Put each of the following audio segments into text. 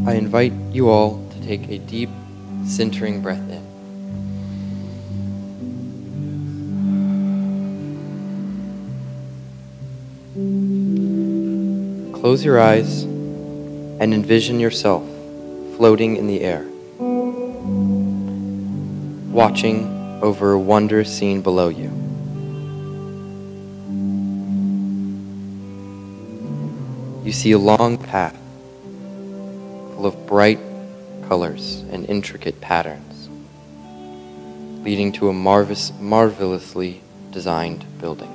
I invite you all to take a deep, centering breath in. Close your eyes and envision yourself floating in the air, watching over a wondrous scene below you. You see a long path full of bright colors and intricate patterns, leading to a marvelously designed building.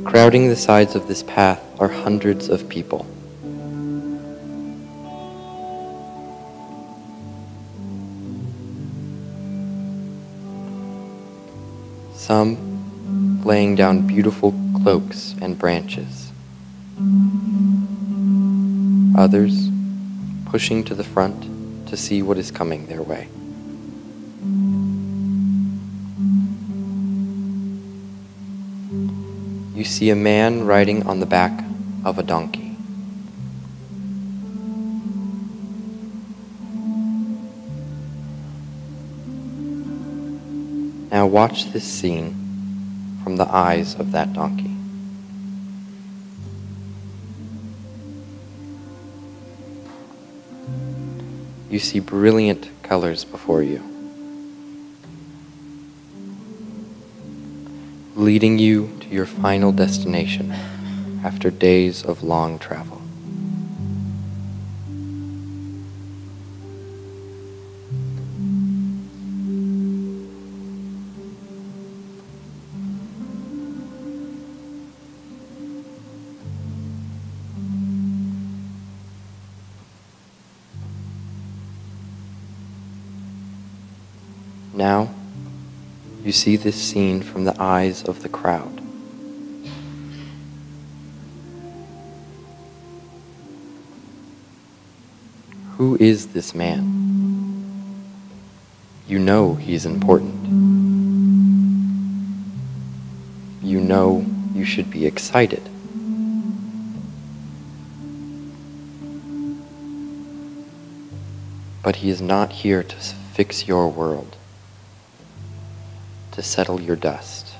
Crowding the sides of this path are hundreds of people. Some laying down beautiful cloaks and branches. Others pushing to the front to see what is coming their way. You see a man riding on the back of a donkey. Now watch this scene from the eyes of that donkey. You see brilliant colors before you, leading you to your final destination after days of long travel. Now, you see this scene from the eyes of the crowd. Who is this man? You know he's important. You know you should be excited. But he is not here to fix your world, to settle your dust.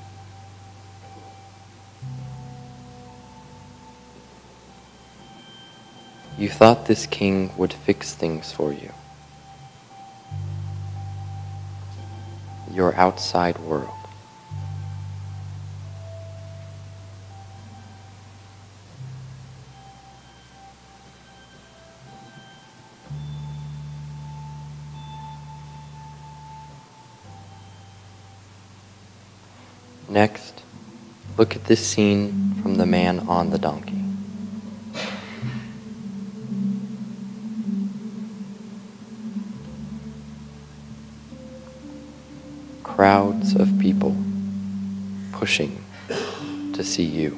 You thought this king would fix things for you. Your outside world. Next, look at this scene from the man on the donkey. Crowds of people pushing to see you.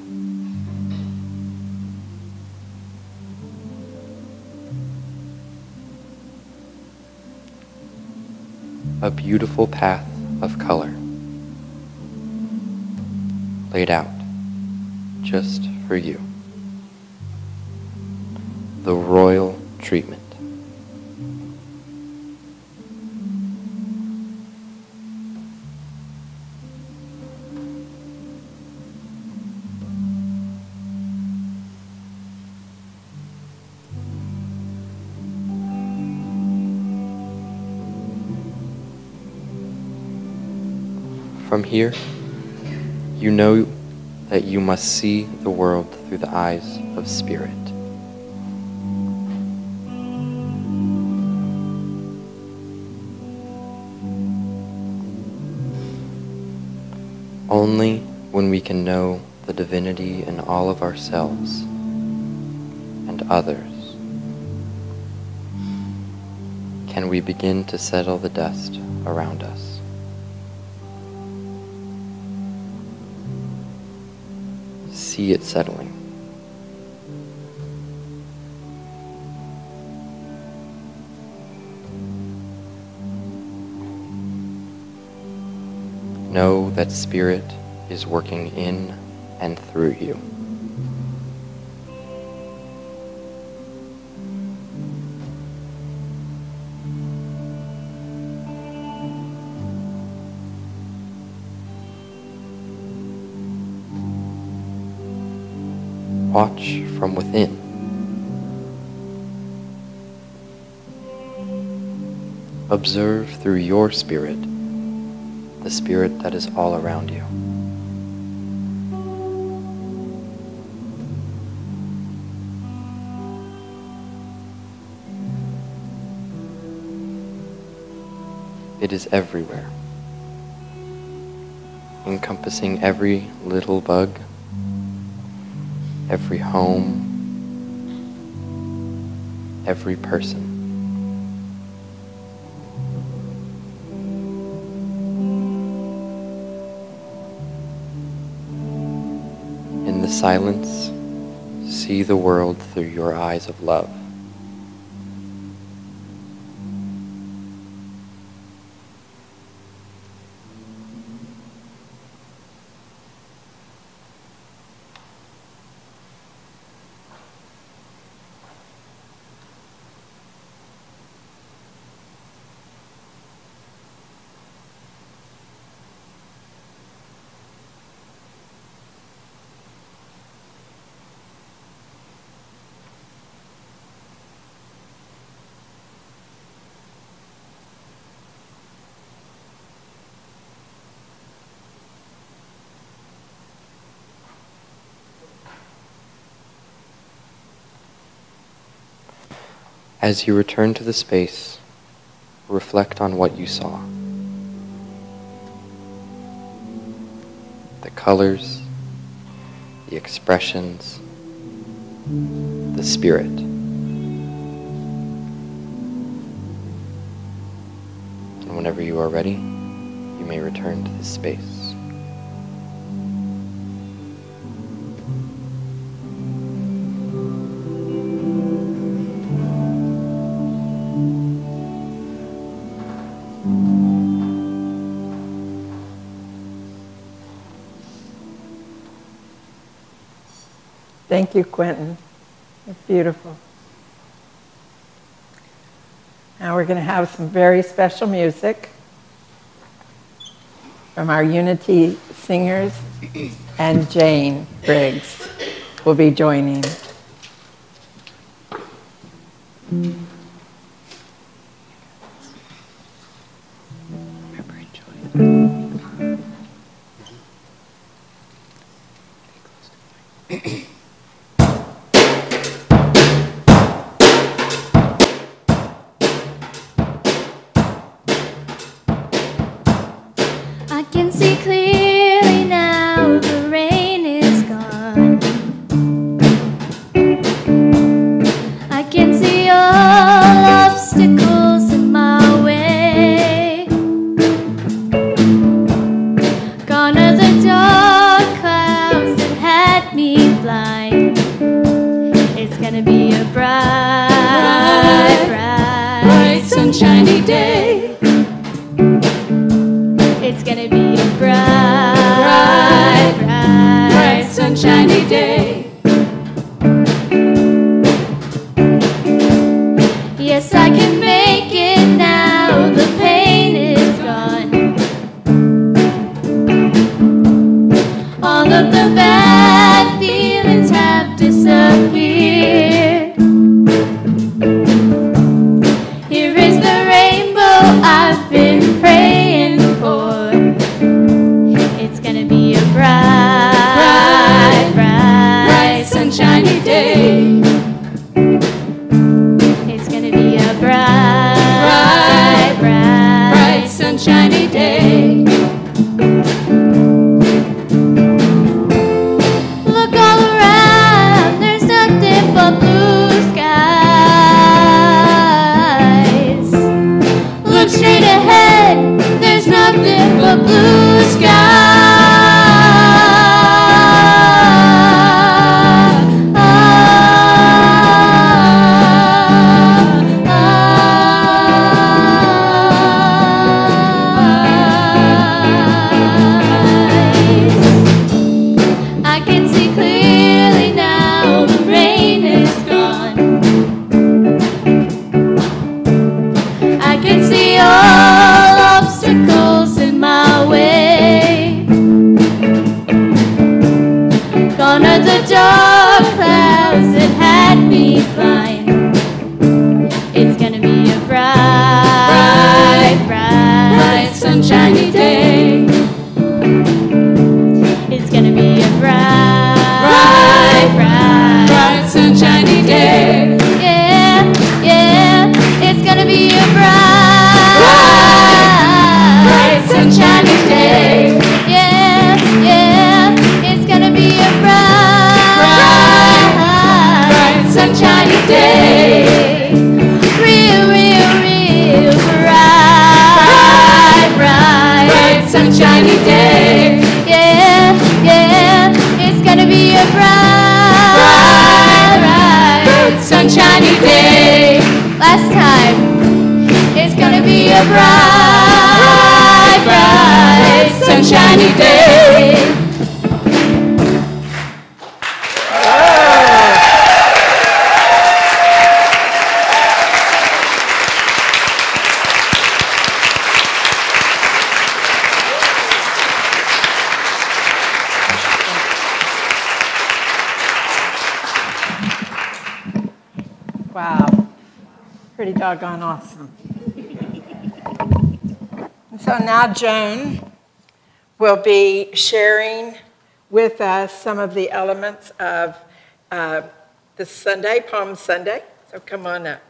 A beautiful path of color laid out just for you. The royal treatment. From here, you know that you must see the world through the eyes of spirit. Only when we can know the divinity in all of ourselves and others can we begin to settle the dust around us. See it settling. Know that Spirit is working in and through you. Watch from within. Observe through your spirit, the spirit that is all around you. It is everywhere, encompassing every little bug, every home, every person. In the silence, see the world through your eyes of love. As you return to the space, reflect on what you saw. The colors, the expressions, the spirit. And whenever you are ready, you may return to this space. Thank you, Quentin. It's beautiful. Now we're going to have some very special music from our Unity singers, and Jane Briggs will be joining. I can see clearly now, the rain is gone. I can see all obstacles in my way. Gone are the dark clouds that had me blind. It's gonna be a bright, bright, sunshiny day. It's gonna be a bright, bright, sunshiny day. Yes, I can make it now, the pain is gone. All of the bad feelings have disappeared. Here is the rainbow I've been praying for. It's gonna be a bright, bright, sunshiny day. It's gonna be a bright, bright, sunshiny day. Look all around, there's nothing but blue skies. Look straight ahead, there's nothing but blue skies. I can see clearly now, the rain is gone. I can see all obstacles in my way. Gone are the dark clouds that had me blind. It's gonna be a bright, bright, sunshiny day. It's gonna be a bright, bright, sunshiny day. Yeah, yeah, it's gonna be a bright, sunshiny day. Yeah, yeah, it's gonna be a bright, sunshiny day. Real, real, real bright, bright, sunshiny day. Yeah, yeah, it's gonna be a bright, bright, sunshiny day. Last time, it's gonna be a bright, bright, sunshiny day. Wow, pretty doggone awesome. And so now Joan will be sharing with us some of the elements of the Sunday, Palm Sunday. So come on up.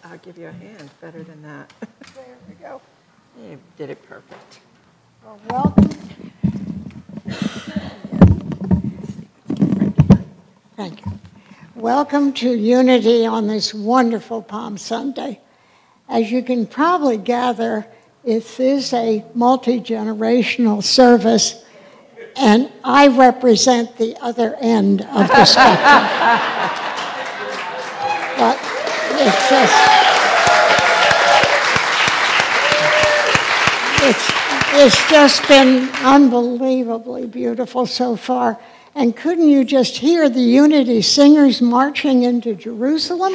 I'll give you a hand, better than that. There we go. You did it perfect. Well, welcome. Thank you. Welcome to Unity on this wonderful Palm Sunday. As you can probably gather, this is a multi-generational service, and I represent the other end of the spectrum. But it's just, It's just been unbelievably beautiful so far. And couldn't you just hear the Unity singers marching into Jerusalem?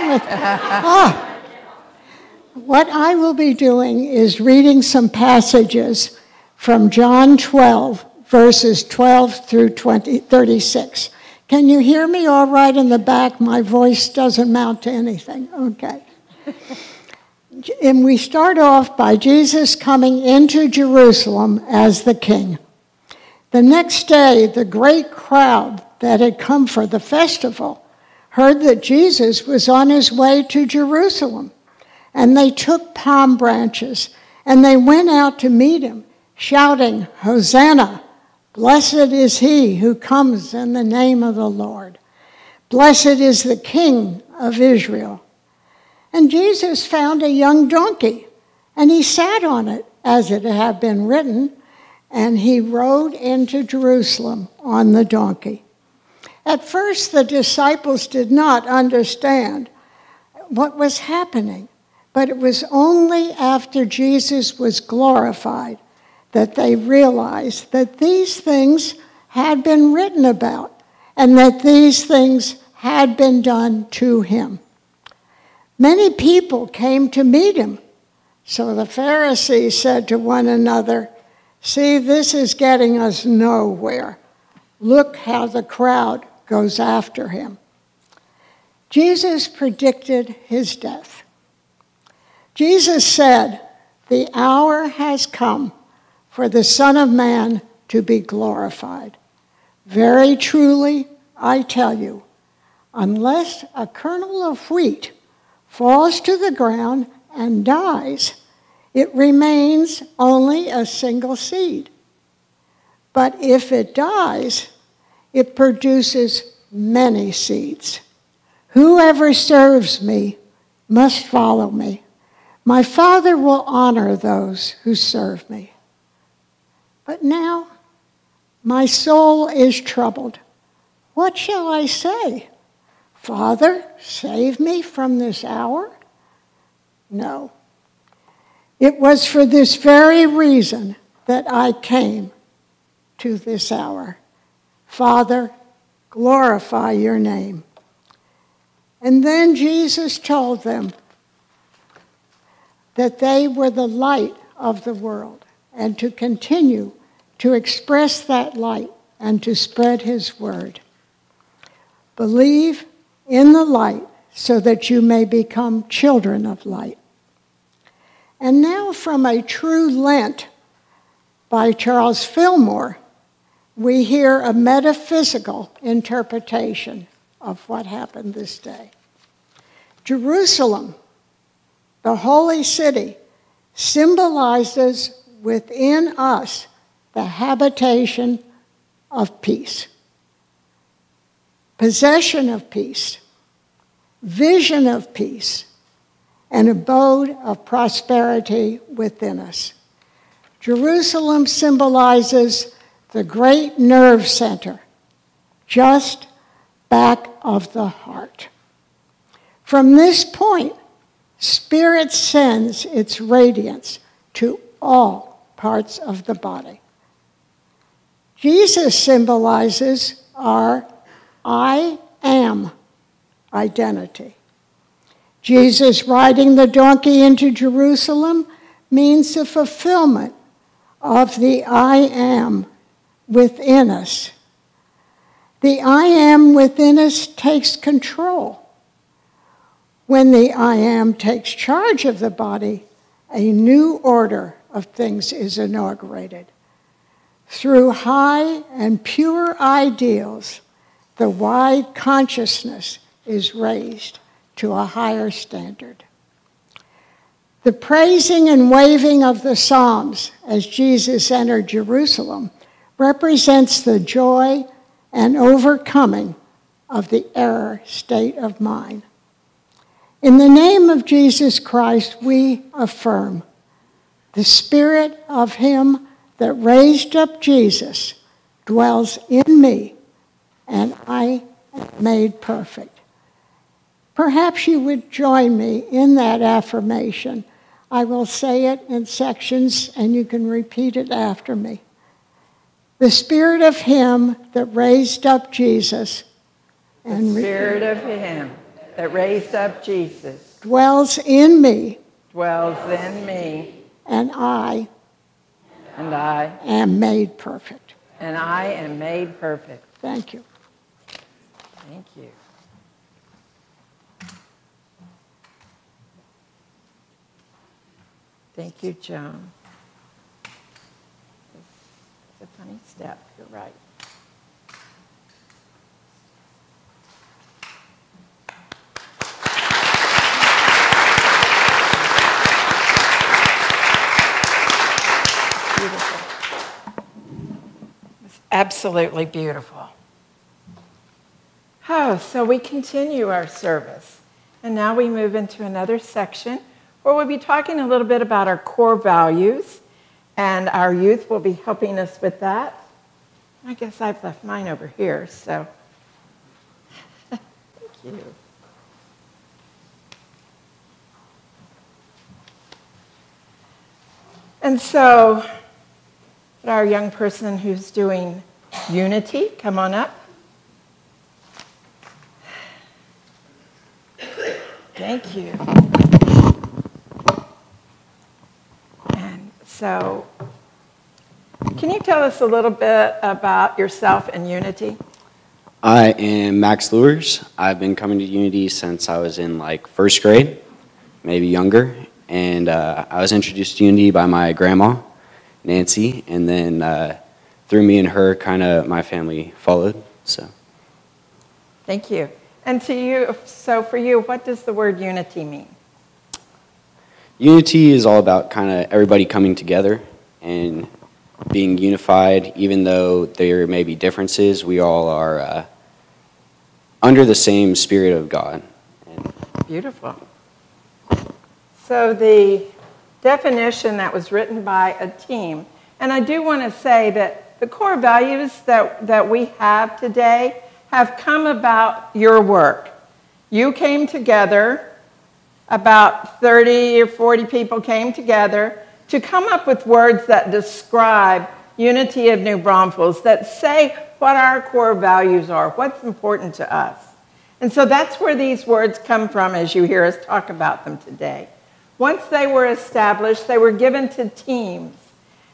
What I will be doing is reading some passages from John 12, verses 12 through 36. Can you hear me all right in the back? My voice doesn't mount to anything. Okay. And we start off by Jesus coming into Jerusalem as the king. The next day, the great crowd that had come for the festival heard that Jesus was on his way to Jerusalem. And they took palm branches, and they went out to meet him, shouting, "Hosanna! Blessed is he who comes in the name of the Lord. Blessed is the King of Israel." And Jesus found a young donkey, and he sat on it, as it had been written, and he rode into Jerusalem on the donkey. At first, the disciples did not understand what was happening, but it was only after Jesus was glorified that they realized that these things had been written about and that these things had been done to him. Many people came to meet him. So the Pharisees said to one another, "See, this is getting us nowhere. Look how the crowd goes after him." Jesus predicted his death. Jesus said, "The hour has come for the Son of Man to be glorified. Very truly, I tell you, unless a kernel of wheat falls to the ground and dies, it remains only a single seed. But if it dies, it produces many seeds. Whoever serves me must follow me. My Father will honor those who serve me. But now my soul is troubled. What shall I say? Father, save me from this hour? No. It was for this very reason that I came to this hour. Father, glorify your name." And then Jesus told them that they were the light of the world, and to continue to express that light and to spread his word. Believe in the light so that you may become children of light. And now from A True Lent by Charles Fillmore, we hear a metaphysical interpretation of what happened this day. Jerusalem, the holy city, symbolizes within us the habitation of peace, possession of peace, vision of peace, an abode of prosperity within us. Jerusalem symbolizes the great nerve center, just back of the heart. From this point, Spirit sends its radiance to all parts of the body. Jesus symbolizes our I am identity. Jesus riding the donkey into Jerusalem means the fulfillment of the I am within us. The I am within us takes control. When the I am takes charge of the body, a new order of things is inaugurated. Through high and pure ideals, the wide consciousness is raised to a higher standard. The praising and waving of the Psalms as Jesus entered Jerusalem represents the joy and overcoming of the error state of mind. In the name of Jesus Christ, we affirm the Spirit of him that raised up Jesus dwells in me, and I am made perfect. Perhaps you would join me in that affirmation. I will say it in sections, and you can repeat it after me. The Spirit of Him that raised up Jesus The Spirit of Him that raised up Jesus dwells in me, dwells in me, and I am made perfect. am made perfect. Thank you. Thank you. Thank you, Joan. It's a funny step, you're right. Beautiful. It's absolutely beautiful. Oh, so we continue our service. And now we move into another section where we'll be talking a little bit about our core values, and our youth will be helping us with that. I guess I've left mine over here, so thank you. And so, our young person who's doing unity, come on up. Thank you. And so, can you tell us a little bit about yourself and Unity? I am Max Lewers. I've been coming to Unity since I was in like first grade, maybe younger. And I was introduced to Unity by my grandma, Nancy, and then through me and her, kind of my family followed. So, thank you. And to you, so for you, what does the word unity mean? Unity is all about kind of everybody coming together and being unified, even though there may be differences. We all are under the same Spirit of God. Beautiful. So the definition that was written by a team, and I do want to say that the core values that we have today have come about your work. You came together, about 30 or 40 people came together to come up with words that describe Unity of New Braunfels, that say what our core values are, what's important to us. And so that's where these words come from as you hear us talk about them today. Once they were established, they were given to teams.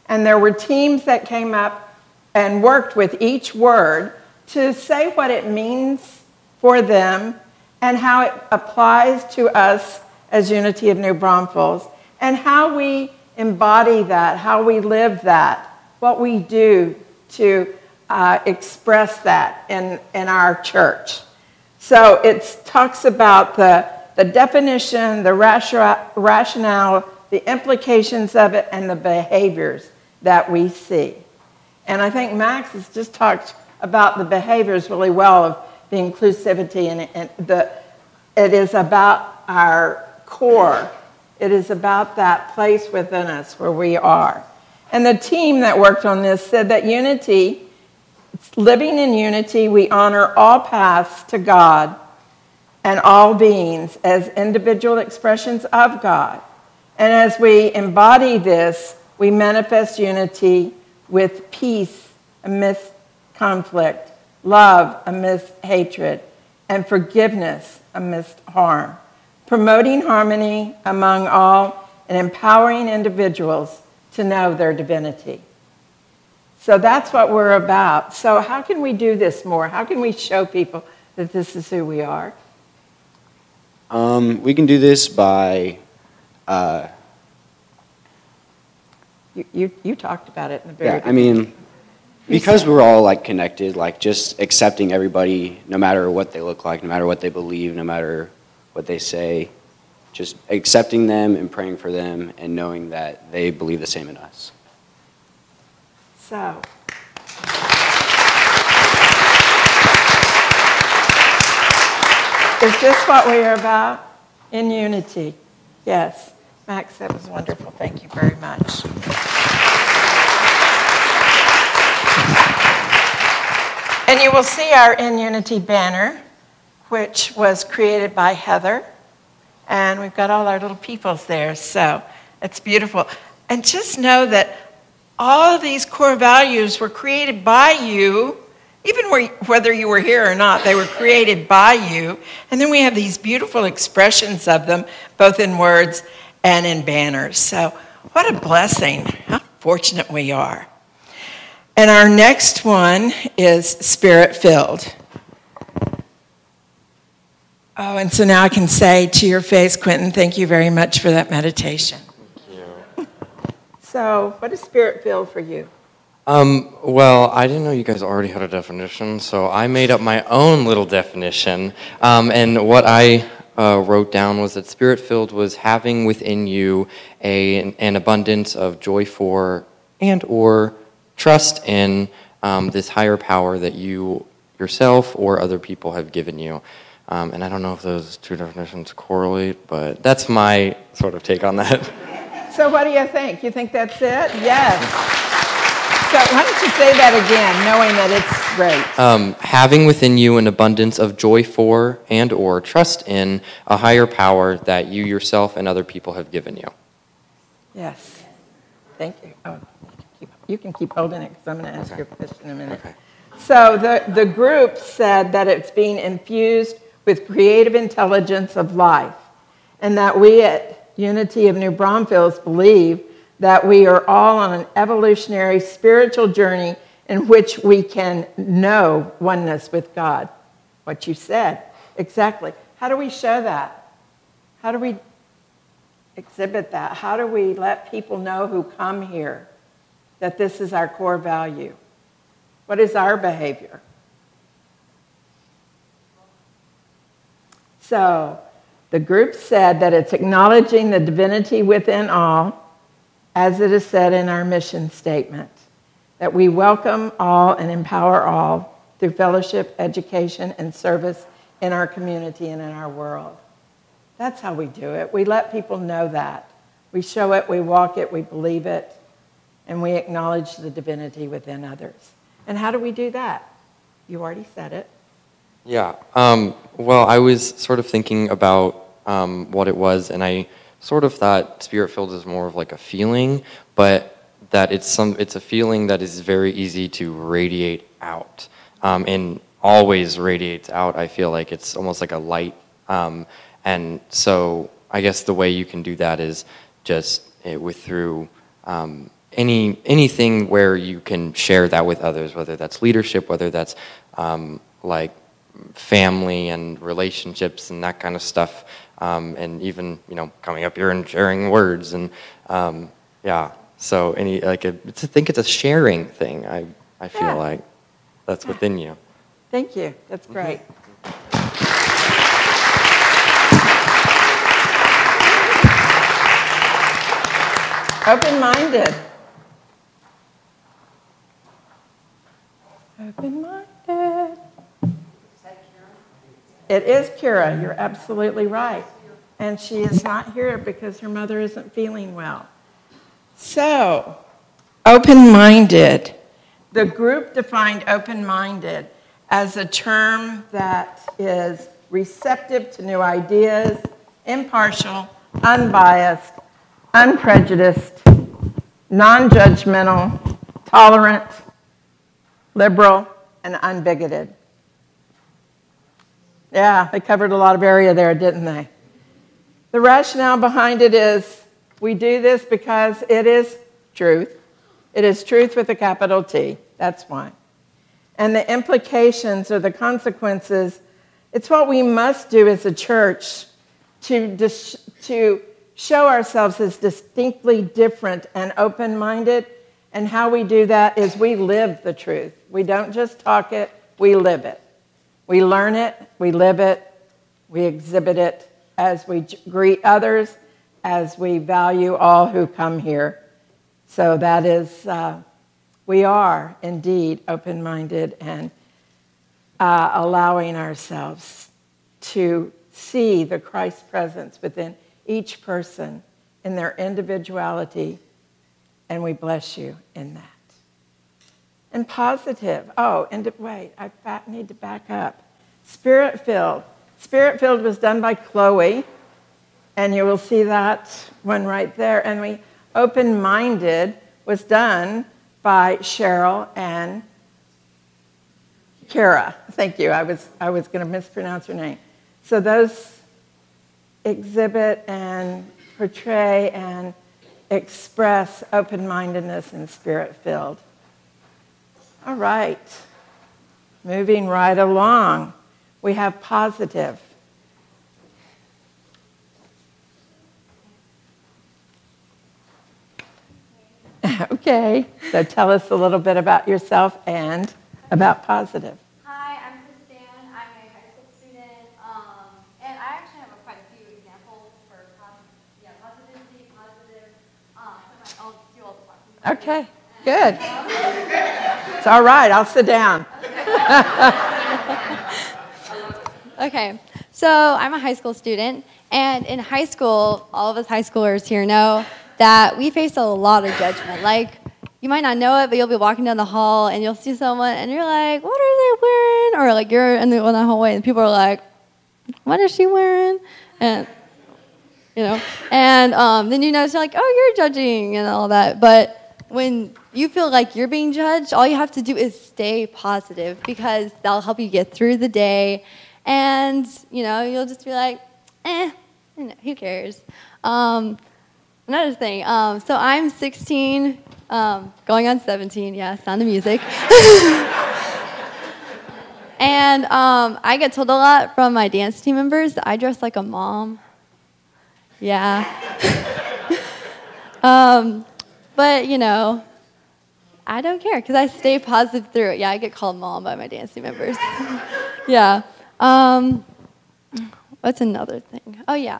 And there were teams that came up and worked with each word to say what it means for them and how it applies to us as Unity of New Braunfels, and how we embody that, how we live that, what we do to express that in our church. So it talks about the definition, the rationale, the implications of it, and the behaviors that we see. And I think Max has just talked about the behaviors really well of the inclusivity, and it is about our core. It is about that place within us where we are. And the team that worked on this said that unity, living in unity, we honor all paths to God and all beings as individual expressions of God. And as we embody this, we manifest unity with peace amidst conflict, love amidst hatred, and forgiveness amidst harm, promoting harmony among all and empowering individuals to know their divinity. So that's what we're about. So how can we do this more? How can we show people that this is who we are? We can do this by... You talked about it in the very beginning. I mean, because we're all like connected, like just accepting everybody, no matter what they look like, no matter what they believe, no matter what they say, just accepting them and praying for them and knowing that they believe the same in us. So, is this what we are about? In unity? Yes. Max, that was wonderful. Thank you very much. And you will see our In Unity banner, which was created by Heather. And we've got all our little peoples there. So It's beautiful. And just know that all of these core values were created by you, even whether you were here or not, they were created by you. And then we have these beautiful expressions of them, both in words and in banners. So what a blessing. How fortunate we are. And our next one is Spirit-filled. Oh, and so now I can say to your face, Quentin, thank you very much for that meditation. Thank you. So what is Spirit-filled for you? Well, I didn't know you guys already had a definition, so I made up my own little definition. And what I wrote down was that Spirit-filled was having within you an abundance of joy for and or trust in this higher power that you yourself or other people have given you. And I don't know if those two definitions correlate, but that's my sort of take on that. So what do you think? You think that's it? Yes. So why don't you say that again, knowing that it's great? Having within you an abundance of joy for and or trust in a higher power that you yourself and other people have given you. Yes. Thank you. Oh, you can keep holding it because I'm going to ask you a question in a minute. Okay. So the group said that it's being infused with creative intelligence of life, and that we at Unity of New Braunfels believe that we are all on an evolutionary spiritual journey in which we can know oneness with God. What you said, exactly. How do we show that? How do we exhibit that? How do we let people know who come here that this is our core value? What is our behavior? So the group said that it's acknowledging the divinity within all, as it is said in our mission statement, that we welcome all and empower all through fellowship, education, and service in our community and in our world. That's how we do it. We let people know that. We show it, we walk it, we believe it, and we acknowledge the divinity within others. And how do we do that? You already said it. Yeah. Well, I was sort of thinking about what it was, and I sort of thought Spirit-filled is more of like a feeling, but that it's a feeling that is very easy to radiate out, and always radiates out. I feel like it's almost like a light, and so I guess the way you can do that is just through anything where you can share that with others, whether that's leadership, whether that's like family and relationships and that kind of stuff, and even coming up here and sharing words and yeah. So I think it's a sharing thing. I feel like that's within you. Thank you. That's great. Open-minded. Open-minded. It is Kira. You're absolutely right. And she is not here because her mother isn't feeling well. So, open-minded. The group defined open-minded as a term that is receptive to new ideas, impartial, unbiased, unprejudiced, non-judgmental, tolerant, liberal, and unbigoted. Yeah, they covered a lot of area there, didn't they? The rationale behind it is we do this because it is truth. It is truth with a capital T. That's why. And the implications or the consequences, it's what we must do as a church to show ourselves as distinctly different and open-minded. And how we do that is we live the truth. We don't just talk it, we live it. We learn it, we live it, we exhibit it as we greet others, as we value all who come here. So that is, we are indeed open-minded and allowing ourselves to see the Christ presence within each person in their individuality, and we bless you in that. And positive. Oh, and wait, I need to back up. Spirit-filled. Spirit-filled was done by Chloe, And you will see that one right there. And open-minded was done by Cheryl and Kara. Thank you. I was going to mispronounce her name. So those exhibit and portray and express open-mindedness and spirit-filled. All right. Moving right along. We have positive. Okay. So tell us a little bit about yourself and about positive. Hi, I'm Kristen. I'm a high school student, and I actually have quite a few examples for positivity, positive. So I'll do all the talking. Okay, good. It's all right. I'll sit down. Okay, so I'm a high school student, and in high school, all of us high schoolers here know that we face a lot of judgment. Like, you might not know it, but you'll be walking down the hall and you'll see someone and you're like, what are they wearing? Or like you're in the hallway and people are like, what is she wearing? And, then you notice you're like, oh, you're judging and all that. But when you feel like you're being judged, all you have to do is stay positive because that'll help you get through the day. And, you'll just be like, who cares? Another thing, so I'm 16, going on 17, yeah, Sound of Music. And I get told a lot from my dance team members that I dress like a mom. Yeah. But, I don't care because I stay positive through it. Yeah, I get called mom by my dance team members. Yeah. What's another thing? Oh, yeah.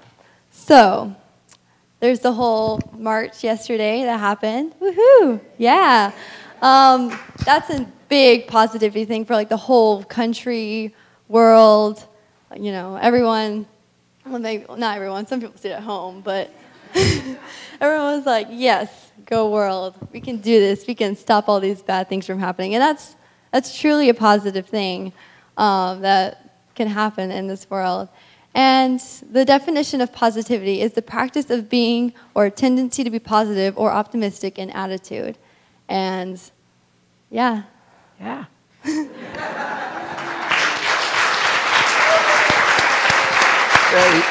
So there's the whole march yesterday that happened. Woohoo! Yeah. That's a big positivity thing for like the whole country, world, everyone. Well, not everyone. Some people stayed at home, but everyone was like, yes, go world. We can do this. We can stop all these bad things from happening. And that's truly a positive thing that can happen in this world. And the definition of positivity is the practice of being or a tendency to be positive or optimistic in attitude. And yeah. Yeah. Great.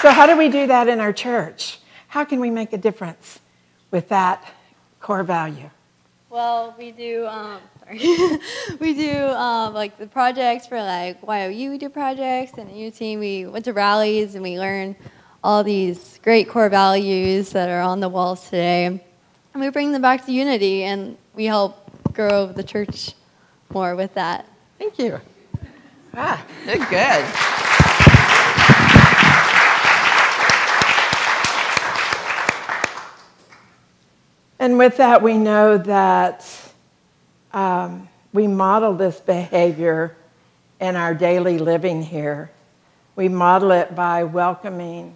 So how do we do that in our church? How can we make a difference with that core value? Well, we do, we do like the projects for like YOU, we do projects, and U team, we went to rallies and we learned all these great core values that are on the walls today. And we bring them back to Unity and we help grow the church more with that. Thank you. Good. And with that, we know that we model this behavior in our daily living here. We model it by welcoming,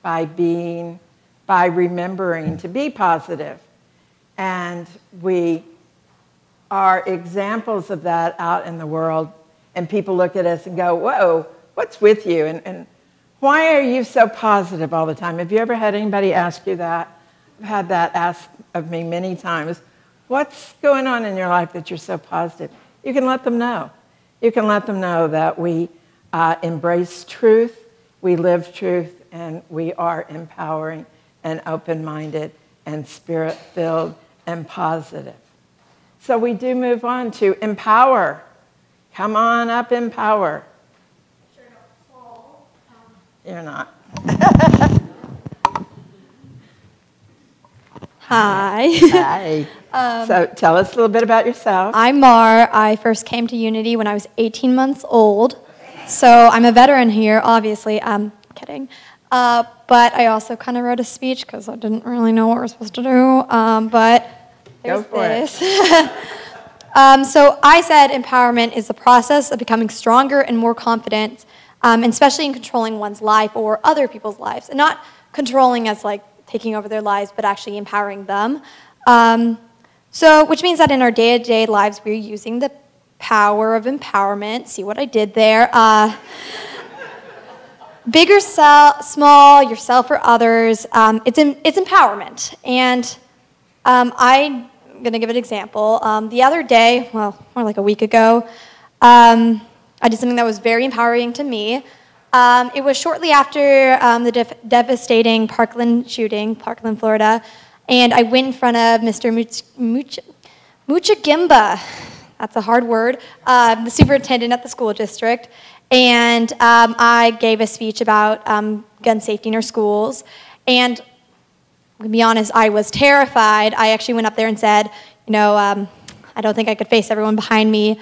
by being, by remembering to be positive. And we are examples of that out in the world. And people look at us and go, whoa, what's with you? And why are you so positive all the time? Have you ever had anybody ask you that? I've had that asked of me many times. What's going on in your life that you're so positive? You can let them know. You can let them know that we embrace truth, we live truth, and we are empowering and open-minded and spirit-filled and positive. So we do move on to empower. Come on up, empower. You're not. Hi. Hi. So tell us a little bit about yourself. I'm Mar. I first came to Unity when I was 18 months old. So I'm a veteran here, obviously. I'm kidding. But I also kind of wrote a speech because I didn't really know what we're supposed to do. But there's this. So I said empowerment is the process of becoming stronger and more confident, especially in controlling one's life or other people's lives. And not controlling as like taking over their lives, but actually empowering them. Which means that in our day-to-day lives, we're using the power of empowerment. See what I did there? big or small, yourself or others, it's empowerment. And I'm going to give an example. The other day, well, more like a week ago, I did something that was very empowering to me. It was shortly after the devastating Parkland shooting, Parkland, Florida, and I went in front of Mr. Muchagimba, that's a hard word, the superintendent at the school district, and I gave a speech about gun safety in our schools. And to be honest, I was terrified. I actually went up there and said, I don't think I could face everyone behind me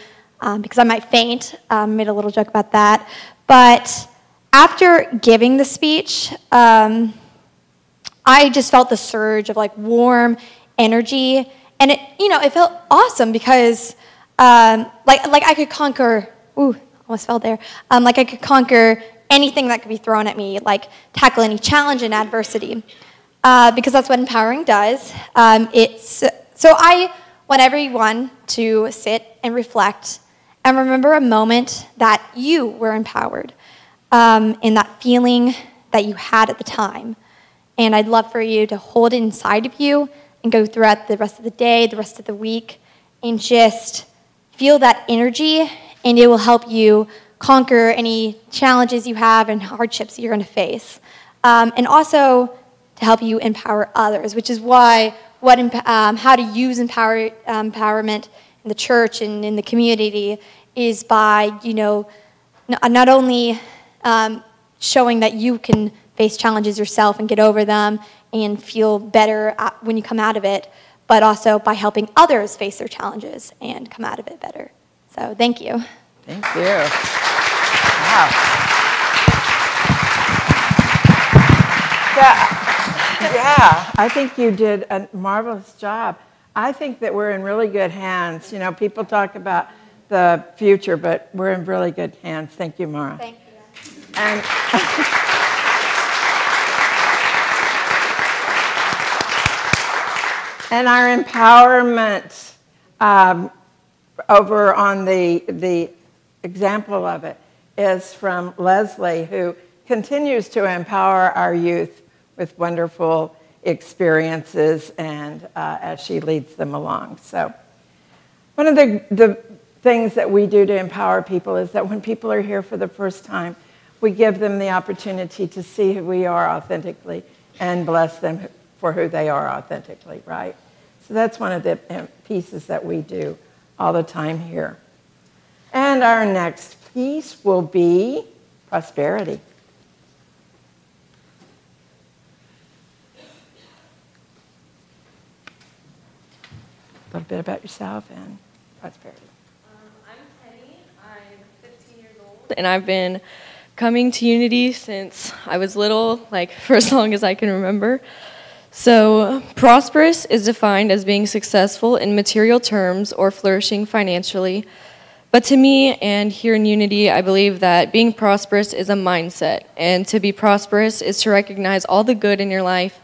because I might faint. Made a little joke about that. But after giving the speech, I just felt the surge of like warm energy, and it felt awesome because like I could conquer. Ooh, almost fell there. Like I could conquer anything that could be thrown at me, like tackle any challenge and adversity, because that's what empowering does. So I want everyone to sit and reflect and remember a moment that you were empowered in that feeling that you had at the time. And I'd love for you to hold it inside of you and go throughout the rest of the day, the rest of the week, and just feel that energy, and it will help you conquer any challenges you have and hardships you're going to face. And also to help you empower others, which is why how to use empowerment in the church and in the community is by, not only showing that you can face challenges yourself and get over them and feel better when you come out of it, but also by helping others face their challenges and come out of it better. So thank you. Thank you. Wow. Yeah, I think you did a marvelous job. I think that we're in really good hands. People talk about the future, but we're in really good hands. Thank you, Mara. Thank you. And and our empowerment over on the example of it is from Leslie, who continues to empower our youth with wonderful experiences and as she leads them along. So one of the things that we do to empower people is that when people are here for the first time, we give them the opportunity to see who we are authentically and bless them for who they are authentically, right? So that's one of the pieces that we do all the time here. And our next piece will be prosperity. A little bit about yourself and prosperity. I'm Penny. I'm 15 years old, and I've been coming to Unity since I was little, like for as long as I can remember. So, prosperous is defined as being successful in material terms or flourishing financially. But to me, and here in Unity, I believe that being prosperous is a mindset. And to be prosperous is to recognize all the good in your life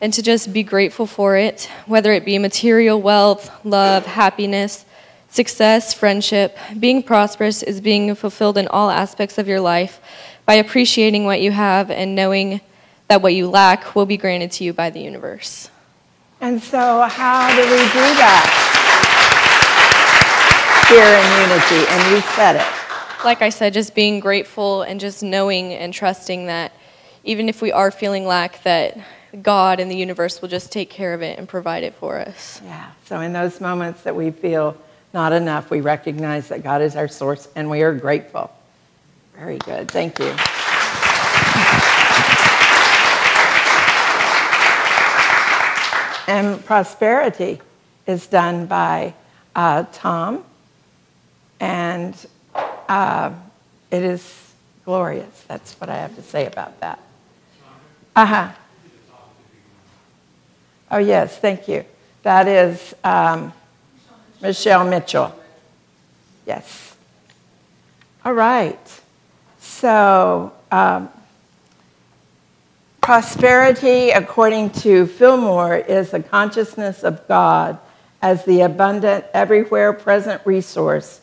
and to just be grateful for it, whether it be material wealth, love, happiness, success, friendship. Being prosperous is being fulfilled in all aspects of your life by appreciating what you have and knowing that what you lack will be granted to you by the universe. And so how do we do that here in Unity? And you said it. Like I said, just being grateful and just knowing and trusting that even if we are feeling lack, that God and the universe will just take care of it and provide it for us. Yeah, so in those moments that we feel not enough, we recognize that God is our source and we are grateful. Very good, thank you. And prosperity is done by Tom, and it is glorious. That's what I have to say about that. Uh-huh. Oh, yes, thank you. That is Michelle Mitchell. Yes. All right. So, prosperity, according to Fillmore, is the consciousness of God as the abundant, everywhere present resource,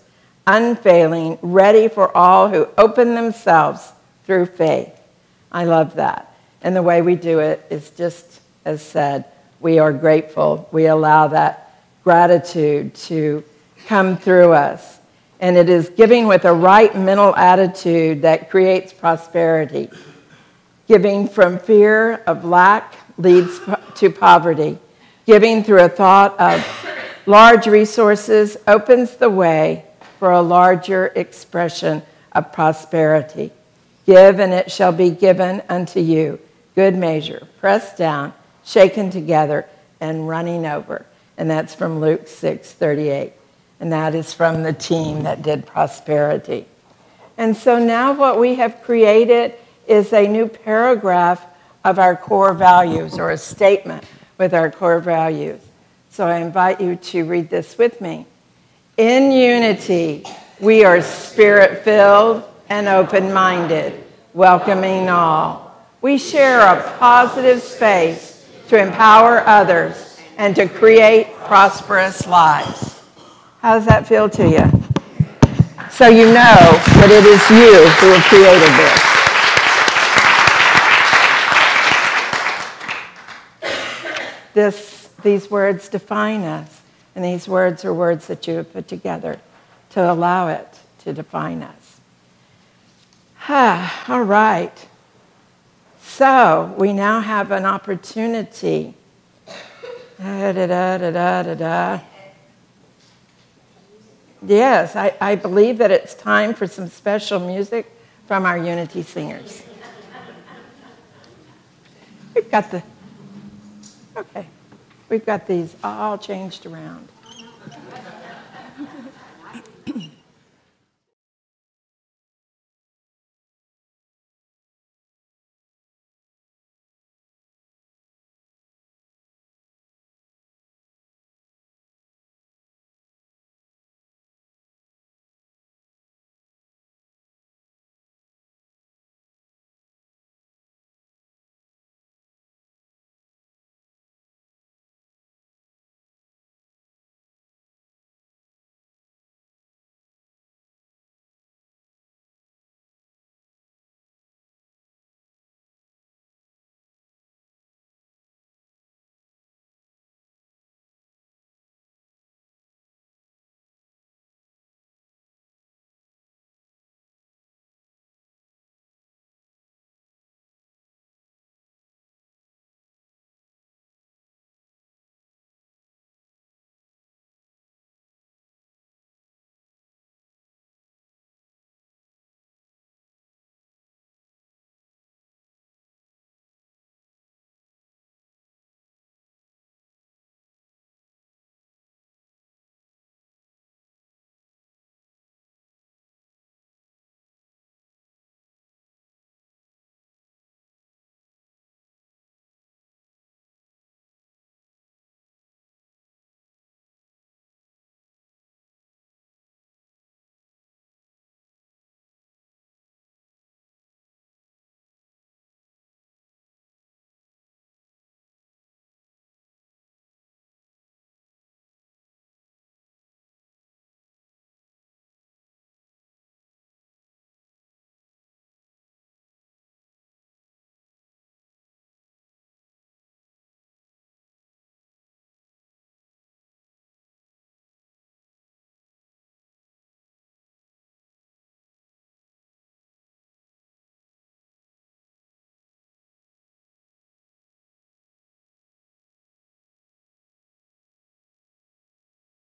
unfailing, ready for all who open themselves through faith. I love that. And the way we do it is just as said, we are grateful. We allow that gratitude to come through us. And it is giving with a right mental attitude that creates prosperity. Giving from fear of lack leads to poverty. Giving through a thought of large resources opens the way for a larger expression of prosperity. Give, and it shall be given unto you. Good measure, pressed down, shaken together, and running over. And that's from Luke 6:38. And that is from the team that did prosperity. And so now what we have created is a new paragraph of our core values, or a statement with our core values. So I invite you to read this with me. In unity, we are spirit-filled and open-minded, welcoming all. We share a positive space to empower others and to create prosperous lives. How does that feel to you? So you know that it is you who have created this. These words define us, and these words are words that you have put together to allow it to define us. All right. So we now have an opportunity. Yes, I believe that it's time for some special music from our Unity singers. We've got these all changed around.